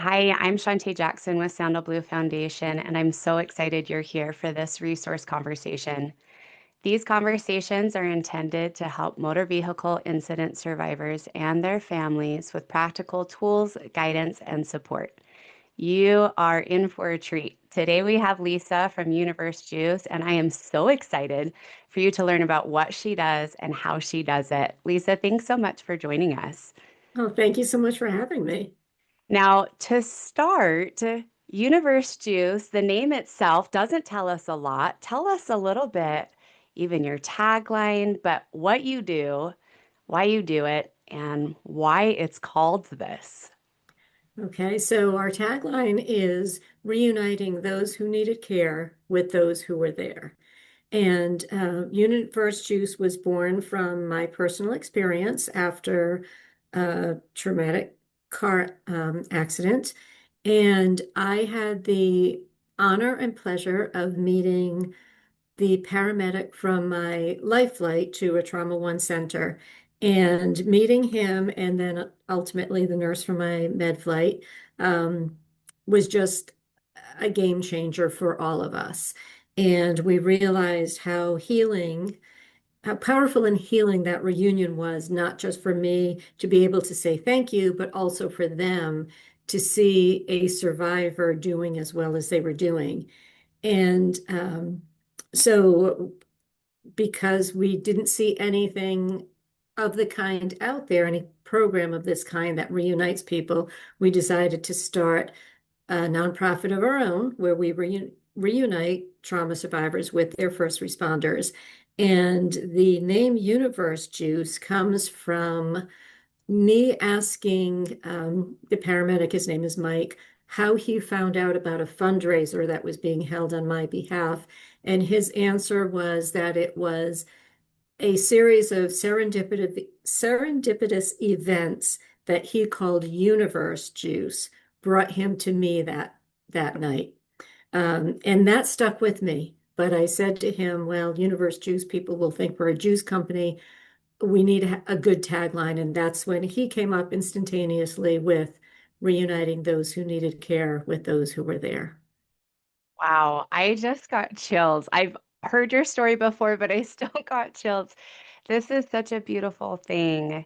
Hi, I'm Shantae Jackson with Sandal Blue Foundation, and I'm so excited you're here for this resource conversation. These conversations are intended to help motor vehicle incident survivors and their families with practical tools, guidance, and support. You are in for a treat. Today we have Lisa from Universe Juice, and I am so excited for you to learn about what she does and how she does it. Lisa, thanks so much for joining us. Oh, thank you so much for having me. Now, to start, Universe Juice, the name itself doesn't tell us a lot. Tell us a little bit, even your tagline, but what you do, why you do it, and why it's called this. Okay, so our tagline is reuniting those who needed care with those who were there. And Universe Juice was born from my personal experience after a traumatic car accident. And I had the honor and pleasure of meeting the paramedic from my life flight to a Trauma One center and meeting him, and then ultimately the nurse from my med flight um, was just a game changer for all of us. And we realized how powerful and healing that reunion was, not just for me to be able to say thank you, but also for them to see a survivor doing as well as they were doing. And so, because we didn't see anything of the kind out there, any program of this kind that reunites people, we decided to start a nonprofit of our own where we reunite trauma survivors with their first responders. And the name Universe Juice comes from me asking the paramedic, his name is Mike, how he found out about a fundraiser that was being held on my behalf. And his answer was that it was a series of serendipitous events that he called Universe Juice brought him to me that night. And that stuck with me. But I said to him, well, Universe Juice, people will think we're a juice company. We need a good tagline. And that's when he came up instantaneously with reuniting those who needed care with those who were there. Wow, I just got chills. I've heard your story before, but I still got chills. This is such a beautiful thing.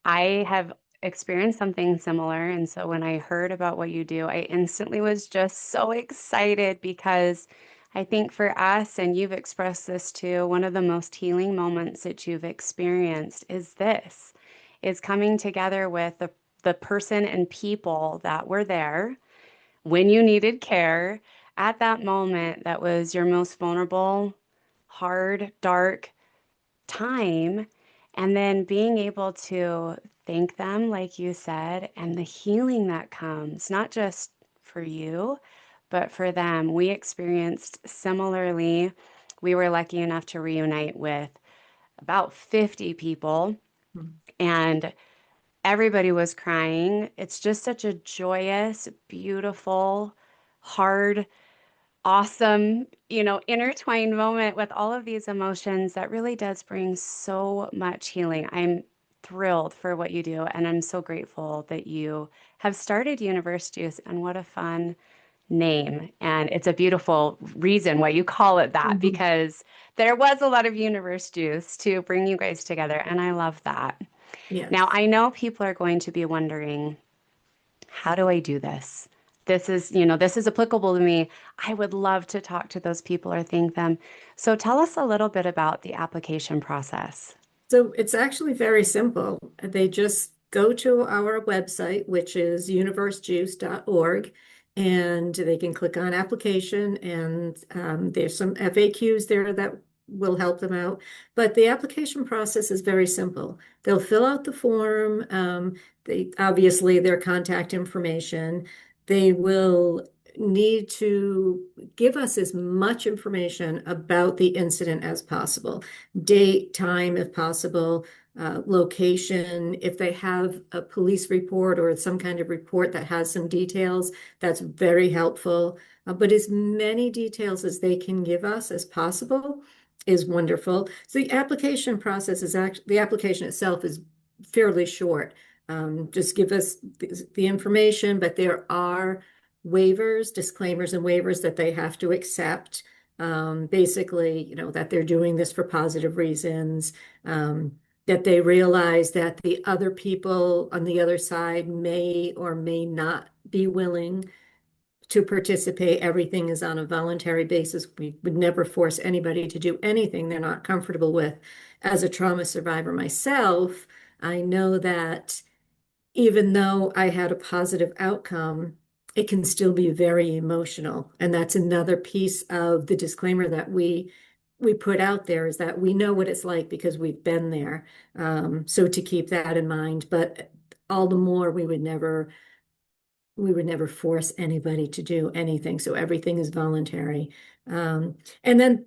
I have experienced something similar. And so when I heard about what you do, I instantly was just so excited because I think for us, and you've expressed this too, one of the most healing moments that you've experienced is this, is coming together with the person and people that were there when you needed care at that moment that was your most vulnerable, hard, dark time, and then being able to thank them, like you said, and the healing that comes, not just for you, but for them. We experienced similarly. We were lucky enough to reunite with about 50 people, and everybody was crying. It's just such a joyous, beautiful, hard, awesome, intertwined moment with all of these emotions that really does bring so much healing. I'm thrilled for what you do, and I'm so grateful that you have started Universe Juice, and what a fun name. And it's a beautiful reason why you call it that, Mhm. because there was a lot of Universe Juice to bring you guys together, and I love that. Now, Yes. I know people are going to be wondering, how do I do this? This is applicable to me. I would love to talk to those people or thank them. So tell us a little bit about the application process. So it's actually very simple. They just go to our website, which is universejuice.org, and they can click on application, and there's some FAQs there that will help them out. But the application process is very simple. They'll fill out the form, they obviously their contact information. They will need to give us as much information about the incident as possible, date, time, if possible, location. If they have a police report or some kind of report that has some details, that's very helpful. But as many details as they can give us as possible is wonderful. So the application process is actually, the application itself is fairly short. Just give us the information, but there are waivers, disclaimers and waivers that they have to accept. Basically, that they're doing this for positive reasons, that they realize that the other people on the other side may or may not be willing to participate. Everything is on a voluntary basis. We would never force anybody to do anything they're not comfortable with. As a trauma survivor myself, I know that even though I had a positive outcome, it can still be very emotional. And that's another piece of the disclaimer that we put out there, is that we know what it's like because we've been there. So to keep that in mind, but all the more we would never force anybody to do anything. So everything is voluntary. And then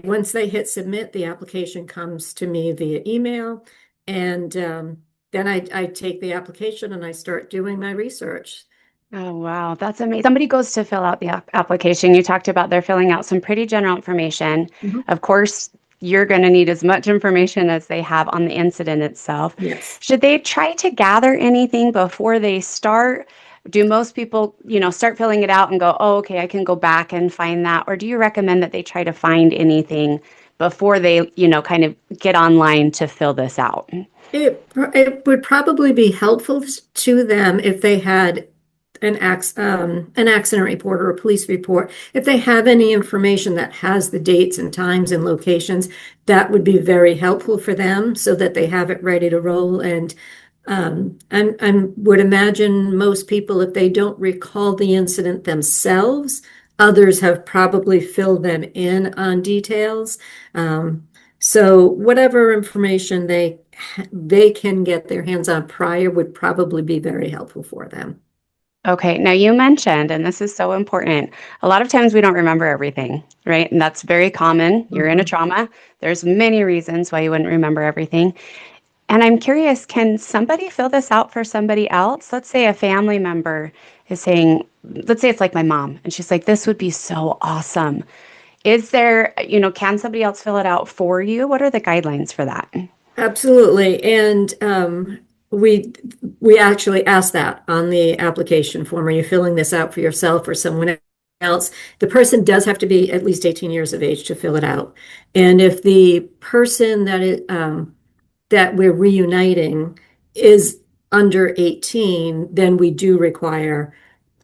once they hit submit, the application comes to me via email. And then I take the application and I start doing my research. Oh, wow. That's amazing. Somebody goes to fill out the application. You talked about they're filling out some pretty general information. Mhm. Of course, you're going to need as much information as they have on the incident itself. Yes. Should they try to gather anything before they start? Do most people, start filling it out and go, oh, okay, I can go back and find that? Or do you recommend that they try to find anything before they, kind of get online to fill this out? It would probably be helpful to them if they had an accident report or a police report. If they have any information that has the dates and times and locations, that would be very helpful for them so that they have it ready to roll. And would imagine most people, if they don't recall the incident themselves, others have probably filled them in on details. So whatever information they can get their hands on prior would probably be very helpful for them. Okay, now you mentioned, and this is so important, a lot of times we don't remember everything, right? And that's very common. You're in a Mhm. trauma. There's many reasons why you wouldn't remember everything. And I'm curious, can somebody fill this out for somebody else? Let's say a family member is saying, let's say it's like my mom, and she's like, this would be so awesome. Is there, can somebody else fill it out for you? What are the guidelines for that? Absolutely. And we we actually ask that on the application form. Are you filling this out for yourself or someone else? The person does have to be at least 18 years of age to fill it out. And if the person that we're reuniting is under 18, then we do require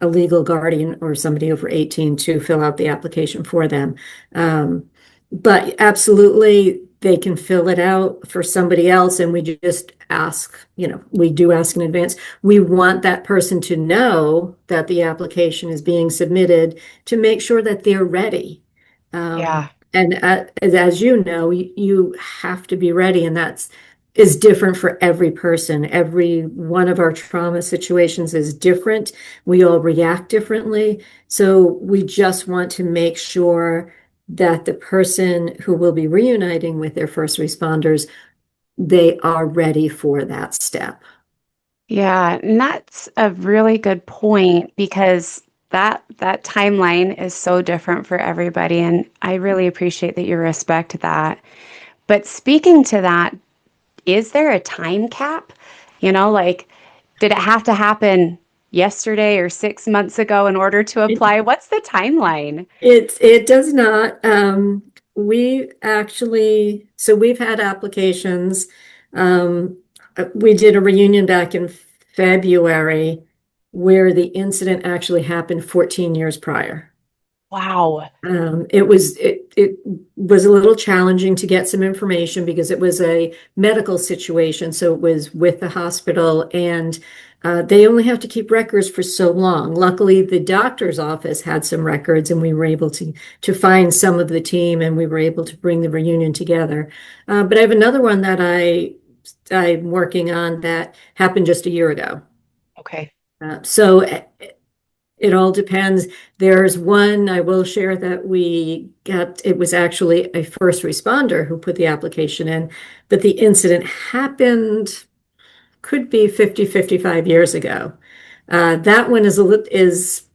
a legal guardian or somebody over 18 to fill out the application for them. But absolutely, they can fill it out for somebody else, and we just ask, we do ask in advance. We want that person to know that the application is being submitted to make sure that they're ready. Yeah. And as you know, you have to be ready, and that's is different for every person. Every one of our trauma situations is different. We all react differently. So we just want to make sure that the person who will be reuniting with their first responders, they are ready for that step. Yeah, and that's a really good point because that timeline is so different for everybody, and I really appreciate that you respect that. But speaking to that, is there a time cap? Like, did it have to happen yesterday or 6 months ago in order to It, apply? What's the timeline? it does not. We actually, so we've had applications. We did a reunion back in February where the incident actually happened 14 years prior. Wow. It was a little challenging to get some information because it was a medical situation. So it was with the hospital, and they only have to keep records for so long. Luckily, the doctor's office had some records, and we were able to find some of the team, and we were able to bring the reunion together. But I have another one that I'm working on that happened just a year ago. Okay. So it all depends. There's one I will share that we got, it was actually a first responder who put the application in, but the incident happened, could be 50, 55 years ago. That one is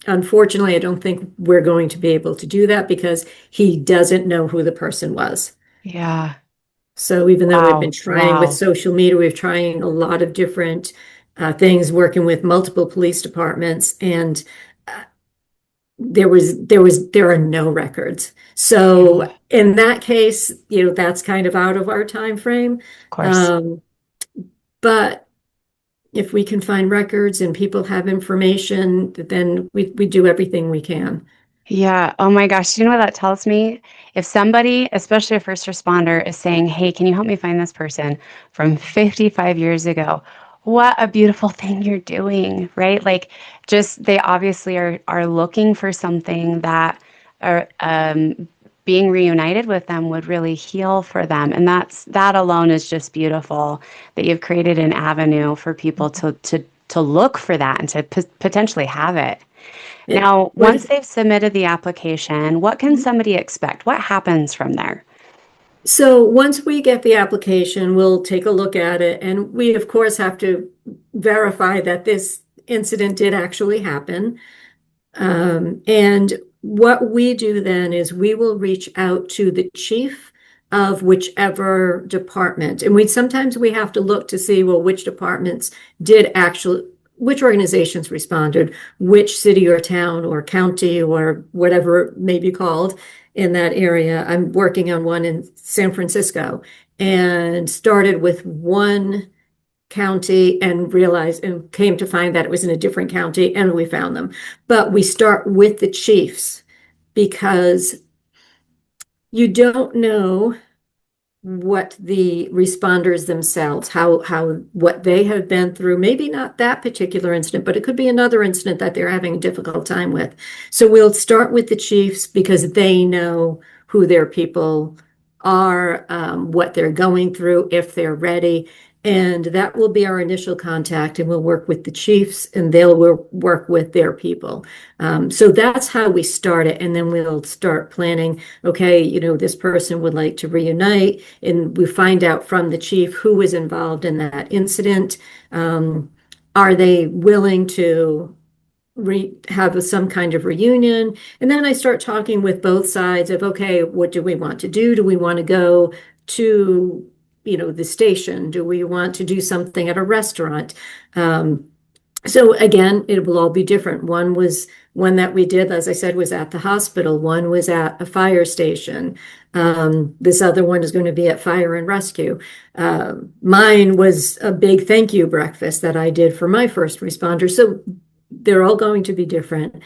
unfortunately, I don't think we're going to be able to do that because he doesn't know who the person was. Yeah. So even though we've been Wow. trying with Wow. social media, we've trying a lot of different things, working with multiple police departments, and uh, there are no records. Yeah, of So in that case, that's kind of out of our time frame. course. Um, but if we can find records and people have information, then we do everything we can. Yeah. Oh my gosh. You know what that tells me? If somebody, especially a first responder, is saying, "Hey, can you help me find this person from 55 years ago?" What a beautiful thing you're doing, right? Like, just they obviously are looking for something that are being reunited with them would really heal for them. And that alone is just beautiful that you've created an avenue for people to look for that and to potentially have it. It, Now, once what they've submitted the application, what can somebody expect? What happens from there? So once we get the application, we'll take a look at it, and we, of course, have to verify that this incident did actually happen. And what we do then is we will reach out to the chief of whichever department. And sometimes we have to look to see, well, which departments did actually, which organizations responded, which city or town or county or whatever it may be called in that area. I'm working on one in San Francisco and started with one county and realized and came to find that it was in a different county and we found them. But we start with the chiefs because you don't know what the responders themselves, how what they have been through, maybe not that particular incident, but it could be another incident that they're having a difficult time with. So we'll start with the chiefs because they know who their people are, what they're going through, if they're ready. And that will be our initial contact, and we'll work with the chiefs, and they'll work with their people. So that's how we start it, and then we'll start planning. Okay, this person would like to reunite, and we find out from the chief who was involved in that incident. Are they willing to have some kind of reunion? And then I start talking with both sides of, okay, what do we want to do? Do we want to go to, the station? Do we want to do something at a restaurant? Um, so again, it will all be different. One that we did, as I said, was at the hospital. One was at a fire station. This other one is going to be at fire and rescue. Mine was a big thank you breakfast that I did for my first responder. So they're all going to be different.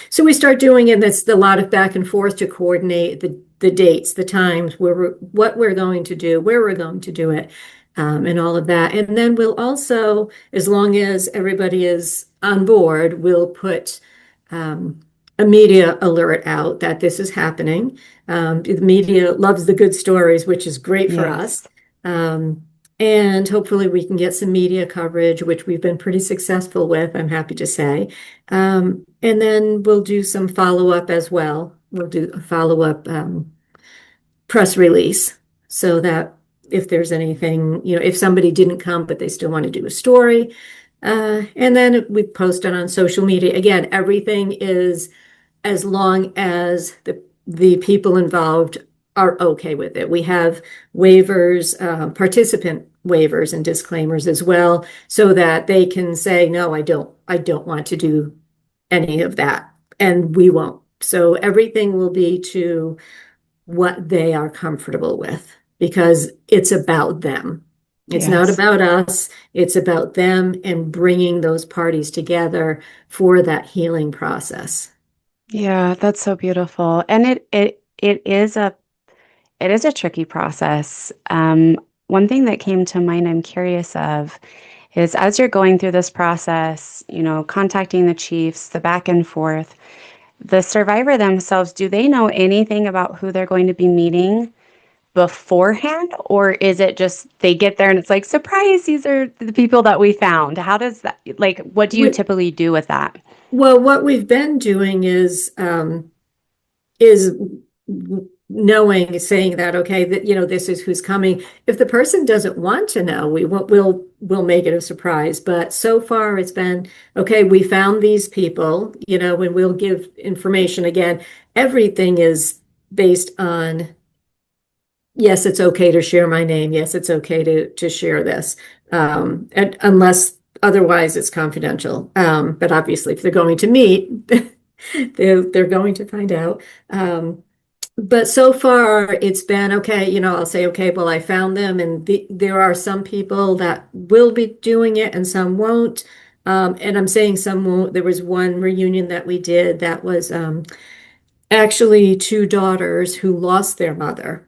So we start doing it. That's a lot of back and forth to coordinate the dates, the times, what we're going to do, where we're going to do it, and all of that. And then we'll also, as long as everybody is on board, we'll put a media alert out that this is happening. The media loves the good stories, which is great for us. Yes. Um, and hopefully we can get some media coverage, which we've been pretty successful with, I'm happy to say. And then we'll do some follow-up as well. We'll do a follow-up press release so that if there's anything, if somebody didn't come, but they still want to do a story, and then we post it on social media. Again, everything is as long as the people involved are okay with it. We have waivers, participant waivers and disclaimers as well, so that they can say, no, I don't want to do any of that, and we won't. So everything will be to what they are comfortable with because it's about them. It's not Yes. about us, it's about them and bringing those parties together for that healing process. Yeah, that's so beautiful. And it is a tricky process. One thing that came to mind I'm curious of is as you're going through this process, contacting the chiefs, the back and forth, the survivor themselves, do they know anything about who they're going to be meeting beforehand? Or is it just they get there and it's like, surprise, these are the people that we found? How does that, like, what do you We, typically do with that? well, what we've been doing is knowing, saying that, okay, that this is who's coming. If the person doesn't want to know, we'll make it a surprise. But so far it's been, okay, we found these people, and we'll give information. Again, everything is based on yes, it's okay to share my name. Yes, it's okay to share this. And unless otherwise it's confidential. But obviously if they're going to meet, they're going to find out. But so far it's been okay, I'll say, okay, well, I found them, and there are some people that will be doing it and some won't. And I'm saying some won't. There was one reunion that we did that was actually two daughters who lost their mother,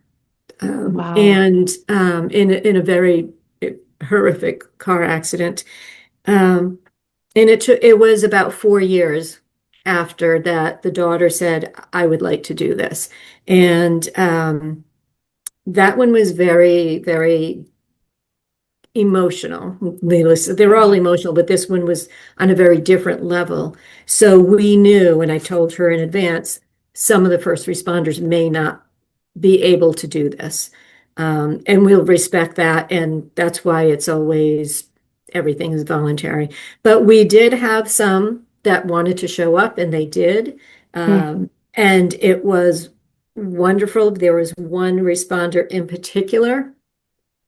Wow. and in a very horrific car accident. Um, and it was about 4 years after that the daughter said, "I would like to do this," and that one was very, very emotional. They were all Yeah. emotional, but this one was on a very different level. So we knew, and I told her in advance, some of the first responders may not be able to do this. And we'll respect that. And that's why it's always everything is voluntary. But we did have some that wanted to show up, and they did. Mm. And it was wonderful. There was one responder in particular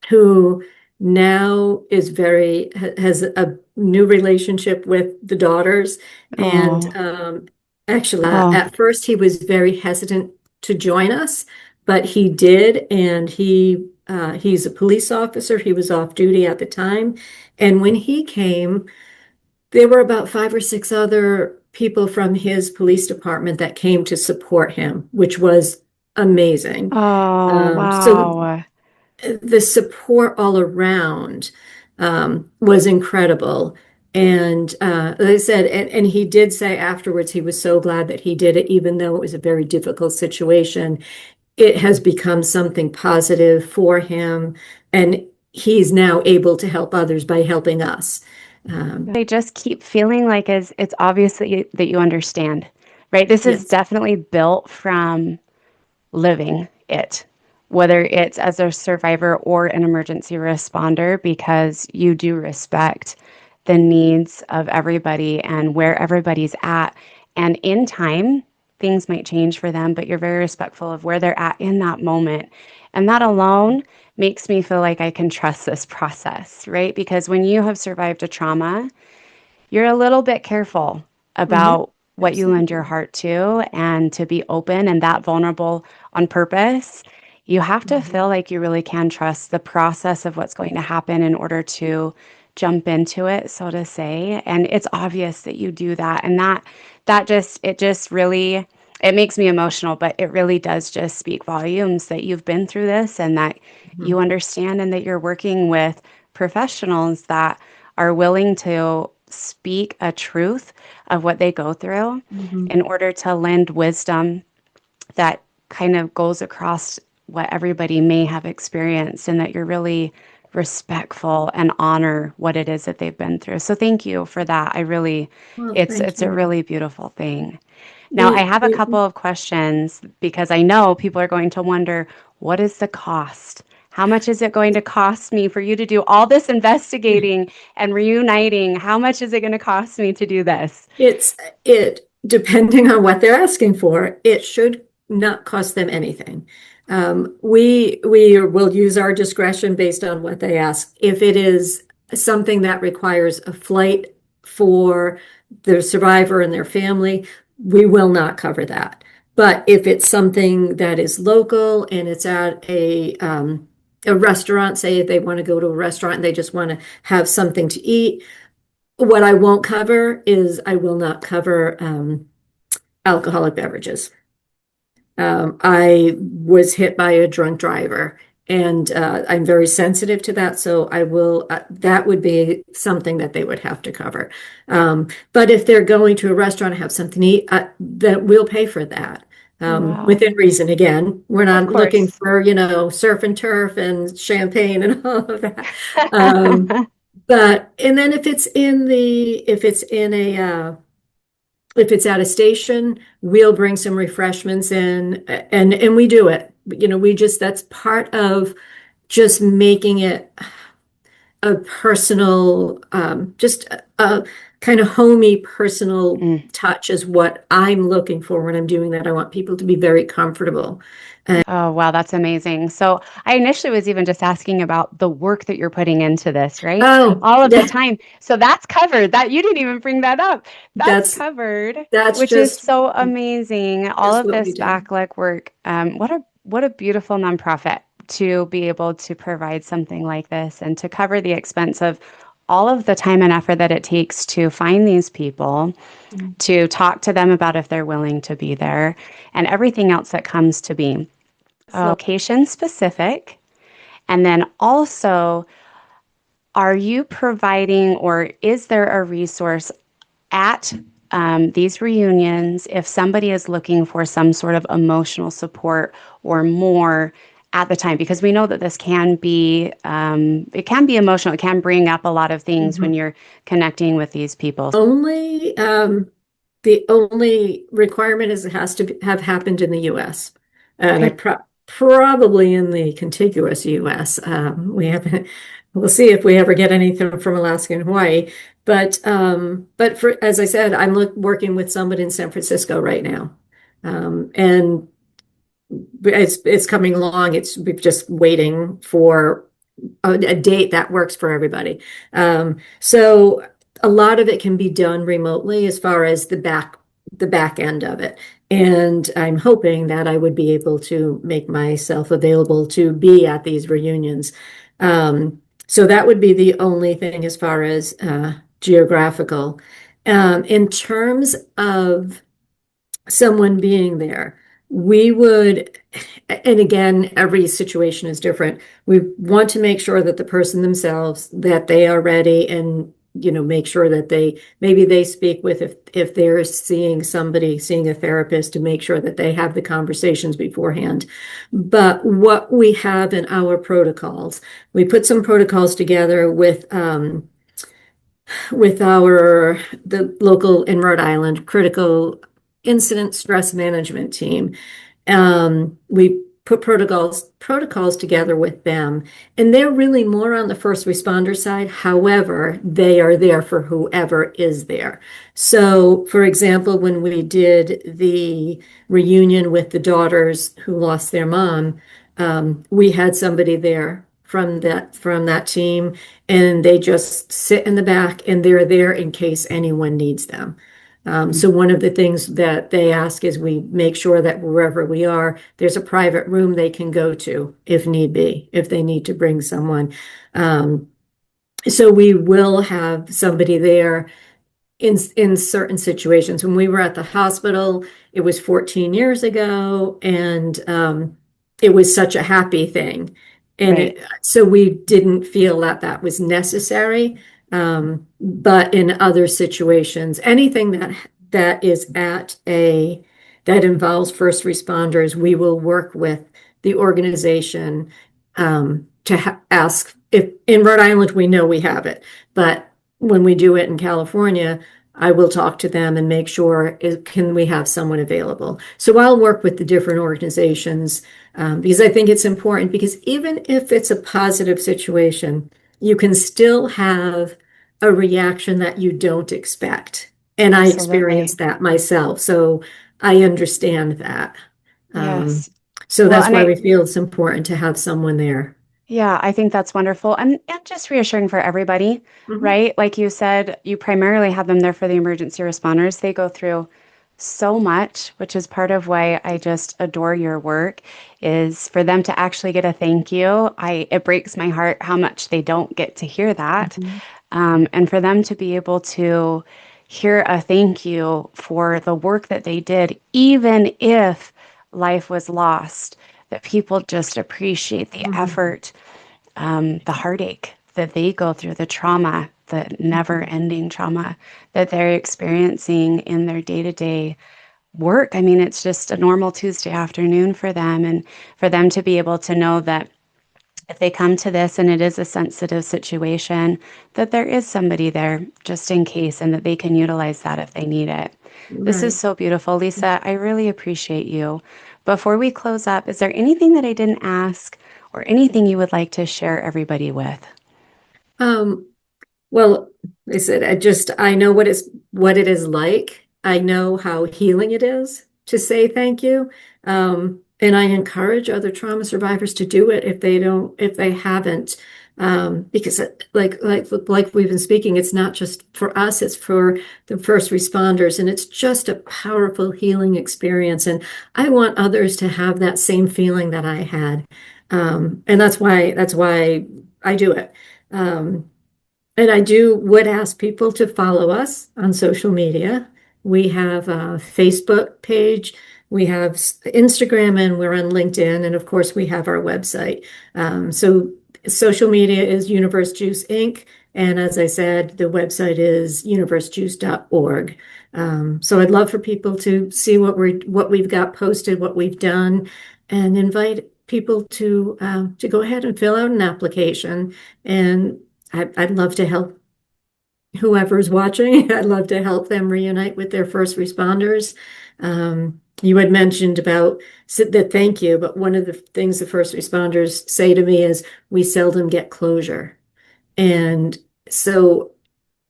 who now has a new relationship with the daughters. And Oh. actually, Oh. at first he was very hesitant to join us, but he did, and he's a police officer. He was off duty at the time, and when he came, there were about five or six other people from his police department that came to support him, which was amazing. Oh, So wow. the support all around was incredible. And like I said, and he did say afterwards he was so glad that he did it, even though it was a very difficult situation. It has become something positive for him, and he's now able to help others by helping us. They just keep feeling like as it's obvious that you understand, right? This is Yes. definitely built from living it, whether it's as a survivor or an emergency responder, because you do respect the needs of everybody and where everybody's at. And in time, things might change for them, but you're very respectful of where they're at in that moment. And that alone makes me feel like I can trust this process, right? Because when you have survived a trauma, you're a little bit careful Hmm. about what you lend your Absolutely. heart to and to be open and that vulnerable on purpose. You have to Hmm. feel like you really can trust the process of what's going to happen in order to jump into it, so to say. And it's obvious that you do that. And it just really it makes me emotional, but it really does just speak volumes that you've been through this and that you Hmm. understand and that you're working with professionals that are willing to speak a truth of what they go through Hmm. in order to lend wisdom that kind of goes across what everybody may have experienced and that you're really respectful and honor what it is that they've been through. So thank you for that. I really Well, it's thank a you. really beautiful thing. Now, I The have a couple the of questions because I know people are going to wonder, what is the cost? How much is it going to cost me for you to do all this investigating and reuniting? How much is it going to cost me to do this? It's depending on what they're asking for, it should not cost them anything. We will use our discretion based on what they ask. If it is something that requires a flight for the survivor and their family, we will not cover that. But if it's something that is local and it's at a restaurant, say if they want to go to a restaurant and they just want to have something to eat, what I won't cover is I will not cover alcoholic beverages. I was hit by a drunk driver, and I'm very sensitive to that. So that would be something that they would have to cover. But if they're going to a restaurant and have something to eat, that we'll pay for that. Wow. Within reason, again, we're Of not looking course. for, surf and turf and champagne and all of that. Um, but and then if it's at a station, we'll bring some refreshments in, and we do it. We just that's part of just making it a personal, just a kind of homey personal Mm. touch is what I'm looking for when I'm doing that. I want people to be very comfortable. Oh, wow, that's amazing. So I initially was even just asking about the work that you're putting into this, right? Oh, All of the yeah, time. So that's covered. That you didn't even bring that up. That's that's covered, that's which is just so amazing. All just of what we this do. backlog work. What a beautiful nonprofit to be able to provide something like this and to cover the expense of all of the time and effort that it takes to find these people, to talk to them about if they're willing to be there, and everything else that comes to be location specific. And then also, are you providing or is there a resource at these reunions if somebody is looking for some sort of emotional support or more at the time? Because we know that this can be it can be emotional. It can bring up a lot of things when Mhm. you're connecting with these people. Only the only requirement is it has to have happened in the US. And I Okay, probably in the contiguous US. We haven't, we'll see if we ever get anything from Alaska and Hawaii. But for, as I said, working with somebody in San Francisco right now. And it's coming along. We're just waiting for a date that works for everybody. So a lot of it can be done remotely as far as the back end of it. And I'm hoping that I would be able to make myself available to be at these reunions. So that would be the only thing as far as geographical. In terms of someone being there, we would, and again, every situation is different. We want to make sure that the person themselves, that they are ready and, make sure that maybe they speak with, if they're seeing somebody, seeing a therapist, to make sure that they have the conversations beforehand. But what we have in our protocols, we put some protocols together with the local in Rhode Island critical incident stress management team. We put protocols together with them, and they're really more on the first responder side. However, they are there for whoever is there. So, for example, when we did the reunion with the daughters who lost their mom, we had somebody there from that team, and they just sit in the back, and they're there in case anyone needs them. So one of the things that they ask is we make sure that wherever we are, there's a private room they can go to if need be, if they need to bring someone. Um, so we will have somebody there in certain situations. When we were at the hospital, it was 14 years ago, and it was such a happy thing. And right. so we didn't feel that that was necessary. But in other situations, anything that is that involves first responders, we will work with the organization to ask if in Rhode Island we know we have it, but when we do it in California, I will talk to them and make sure, can we have someone available? So I'll work with the different organizations, because I think it's important, because even if it's a positive situation, you can still have a reaction that you don't expect. And I Absolutely. experienced that myself. So I understand that. Um, Yes. so Well, that's and why I we feel it's important to have someone there. Yeah, I think that's wonderful and just reassuring for everybody, Mhm. right? Like you said, you primarily have them there for the emergency responders. They go through so much, which is part of why I just adore your work, is for them to actually get a thank you. It breaks my heart how much they don't get to hear that. Mhm. And for them to be able to hear a thank you for the work that they did, even if life was lost, that people just appreciate the Mhm. effort, the heartache that they go through, the trauma, the never Mhm. ending trauma that they're experiencing in their day to day work. I mean, it's just a normal Tuesday afternoon for them. And for them to be able to know that if they come to this and it is a sensitive situation, that there is somebody there just in case and that they can utilize that if they need it. This is Right. so beautiful, Lisa. I really appreciate you. Before we close up, is there anything that I didn't ask or anything you would like to share everybody with? Um, well, They said, I know what it is like. I know how healing it is to say thank you. And I encourage other trauma survivors to do it if they haven't. Because like we've been speaking, it's not just for us, it's for the first responders, and it's just a powerful healing experience. And I want others to have that same feeling that I had. And that's why I do it. Um, and I would ask people to follow us on social media. We have a Facebook page, we have Instagram, and we're on LinkedIn. And of course, we have our website. So social media is Universe Juice Inc. And as I said, the website is universejuice.org. So I'd love for people to see what we've got posted, what we've done, and invite people to go ahead and fill out an application. And I'd love to help whoever's watching. I'd love to help them reunite with their first responders. You had mentioned about the thank you, but one of the things the first responders say to me is, we seldom get closure. And so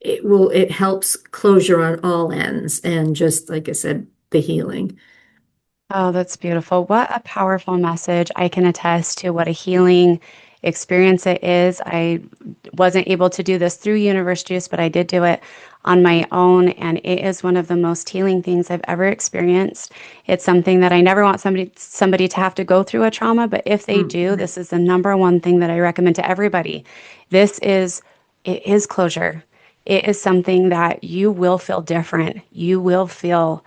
it helps closure on all ends. And just like I said, the healing. Oh, that's beautiful. What a powerful message. I can attest to what a healing experience it is. I wasn't able to do this through Universe Juice, but I did do it on my own, and it is one of the most healing things I've ever experienced. It's something that I never want somebody to have to go through a trauma, but if they do, Right. this is the number one thing that I recommend to everybody. This is it is closure. It is something that you will feel different. You will feel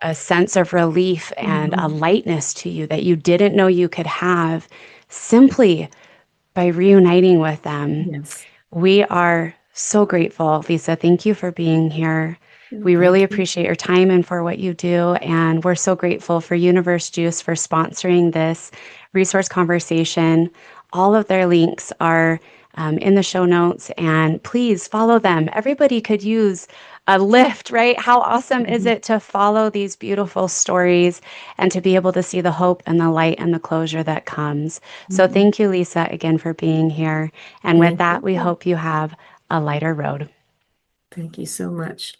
a sense of relief and a Mhm. lightness to you that you didn't know you could have simply by reuniting with them. Yes. We are so grateful, Lisa. Thank you for being here. No, We really thank you. appreciate your time and for what you do. And we're so grateful for Universe Juice for sponsoring this resource conversation. All of their links are in the show notes, and please follow them. Everybody could use a lift, right? How awesome is Mhm. it to follow these beautiful stories and to be able to see the hope and the light and the closure that comes? So, Mhm. thank you, Lisa, again for being here. And with Thank that, we you. hope you have a lighter road. Thank you so much.